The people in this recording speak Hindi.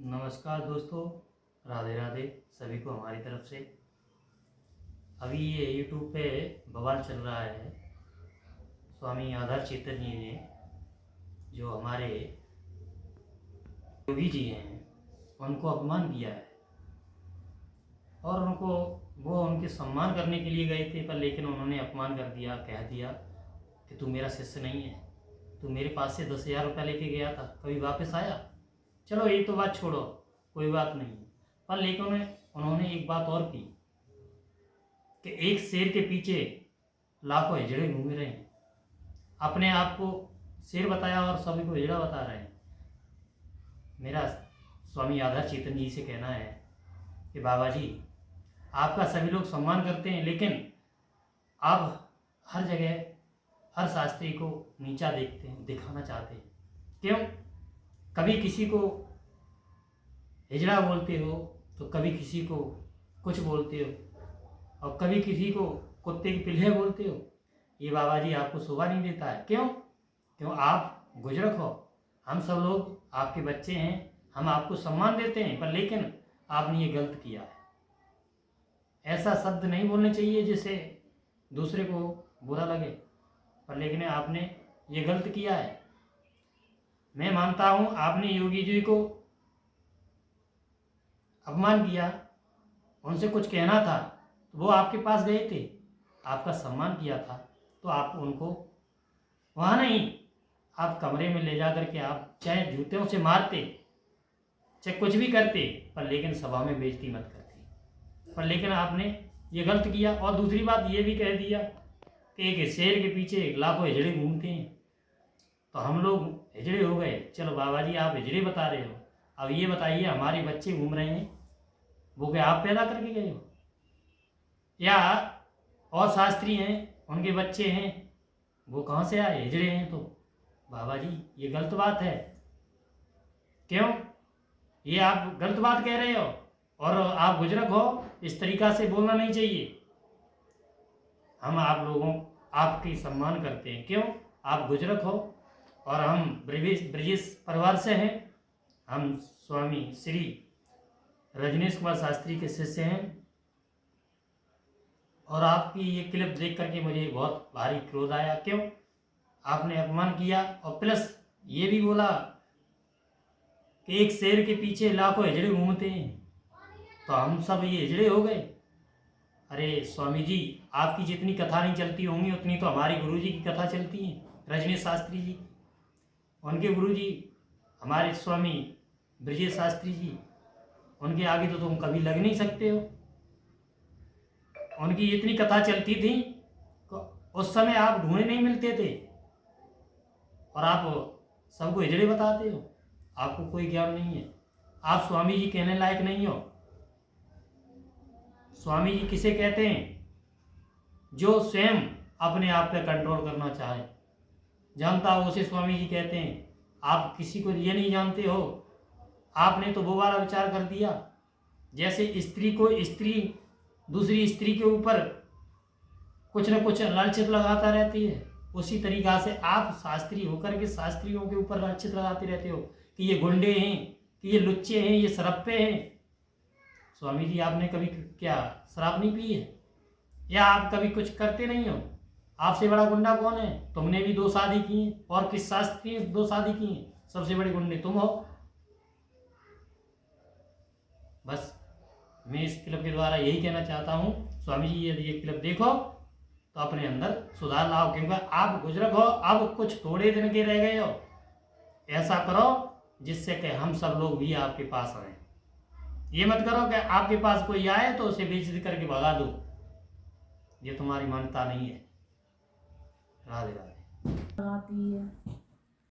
नमस्कार दोस्तों, राधे राधे सभी को हमारी तरफ से। अभी ये यूट्यूब पे बवाल चल रहा है। स्वामी आधार चैतन्य जी ने जो हमारे योगी जी हैं उनको अपमान किया है और वो उनके सम्मान करने के लिए गए थे, पर लेकिन उन्होंने अपमान कर दिया। कह दिया कि तू मेरा शिष्य नहीं है, तू मेरे पास से 10,000 रुपया लेके गया था, कभी वापस आया? चलो ये तो बात छोड़ो, कोई बात नहीं। पर लेकिन उन्होंने एक बात और की कि एक शेर के पीछे लाखों हिजड़े घूम रहे हैं। अपने आप को शेर बताया और सभी को हिजड़ा बता रहे हैं। मेरा स्वामी आधार चैतन्य जी से कहना है कि बाबा जी, आपका सभी लोग सम्मान करते हैं, लेकिन आप हर जगह हर शास्त्री को नीचा देखते हैं, दिखाना चाहते हैं। क्यों? कभी किसी को हिजड़ा बोलते हो तो कभी किसी को कुछ बोलते हो और कभी किसी को कुत्ते की पिल्हे बोलते हो। ये बाबा जी आपको शोभा नहीं देता है। क्यों आप गुजरक हो, हम सब लोग आपके बच्चे हैं, हम आपको सम्मान देते हैं, पर लेकिन आपने ये गलत किया है। ऐसा शब्द नहीं बोलने चाहिए जिससे दूसरे को बुरा लगे, पर लेकिन आपने ये गलत किया है। मैं मानता हूँ आपने योगी जी को अपमान किया, उनसे कुछ कहना था तो वो आपके पास गए थे, आपका सम्मान किया था, तो आप उनको वहाँ नहीं, आप कमरे में ले जा करके आप चाहे जूतों से मारते, चाहे कुछ भी करते, पर लेकिन सभा में बेइज्जती मत करते। पर लेकिन आपने ये गलत किया। और दूसरी बात ये भी कह दिया कि एक शेर के पीछे लाखों हिजड़े घूमते हैं, तो हम लोग हिजड़े हो गए। चलो बाबा जी, आप हिजड़े बता रहे हो, अब ये बताइए हमारे बच्चे घूम रहे हैं, वो क्या आप पैदा करके गए हो? या और शास्त्री हैं, उनके बच्चे हैं, वो कहाँ से आए? हिजड़े हैं। तो बाबा जी ये गलत बात है। क्यों? ये आप गलत बात कह रहे हो और आप बुजुर्ग हो, इस तरीका से बोलना नहीं चाहिए। हम आप लोगों आपकी सम्मान करते हैं। क्यों? आप बुजुर्ग हो और हम ब्रजेश परिवार से हैं। हम स्वामी श्री रजनीश कुमार शास्त्री के शिष्य हैं और आपकी ये क्लिप देख करके मुझे बहुत भारी क्रोध आया। क्यों? आपने अपमान किया और प्लस ये भी बोला कि एक शेर के पीछे लाखों हिजड़े घूमते हैं, तो हम सब ये हिजड़े हो गए। अरे स्वामी जी, आपकी जितनी कथा नहीं चलती होंगी उतनी तो हमारी गुरुजी की कथा चलती है, रजनीश शास्त्री जी। उनके गुरुजी हमारे स्वामी ब्रजेश शास्त्री जी, उनके आगे तो तुम कभी लग नहीं सकते हो। उनकी इतनी कथा चलती थी, उस समय आप ढूंढे नहीं मिलते थे और आप सबको हिजड़े बताते हो। आपको कोई ज्ञान नहीं है, आप स्वामी जी कहने लायक नहीं हो। स्वामी जी किसे कहते हैं? जो स्वयं अपने आप पे कंट्रोल करना चाहे, जानता हो उसे स्वामी जी कहते हैं। आप किसी को ये नहीं जानते हो। आपने तो वो वाला विचार कर दिया जैसे स्त्री को स्त्री दूसरी स्त्री के ऊपर कुछ न कुछ लालचित लगाता रहती है, उसी तरीका से आप शास्त्री होकर के शास्त्रियों के ऊपर लालचित लगाते रहते हो कि ये गुंडे हैं, कि ये लुच्चे हैं, ये शराबे हैं। स्वामी जी, आपने कभी क्या शराब नहीं पी है? या आप कभी कुछ करते नहीं हो? आपसे बड़ा गुंडा कौन है? तुमने भी 2 शादी की हैं और किस शास्त्री ने 2 शादी की हैं? सबसे बड़े गुंडे तुम हो। बस मैं इस क्लिप के द्वारा यही कहना चाहता हूँ, स्वामी जी यदि ये क्लिप देखो तो अपने अंदर सुधार लाओ, क्योंकि आप बुजुर्ग हो, अब कुछ थोड़े दिन के रह गए हो। ऐसा करो जिससे कि हम सब लोग भी आपके पास आए। ये मत करो कि आपके पास कोई आए तो उसे बेइज्जती करके भगा दो। ये तुम्हारी मान्यता नहीं है। राधे राधे।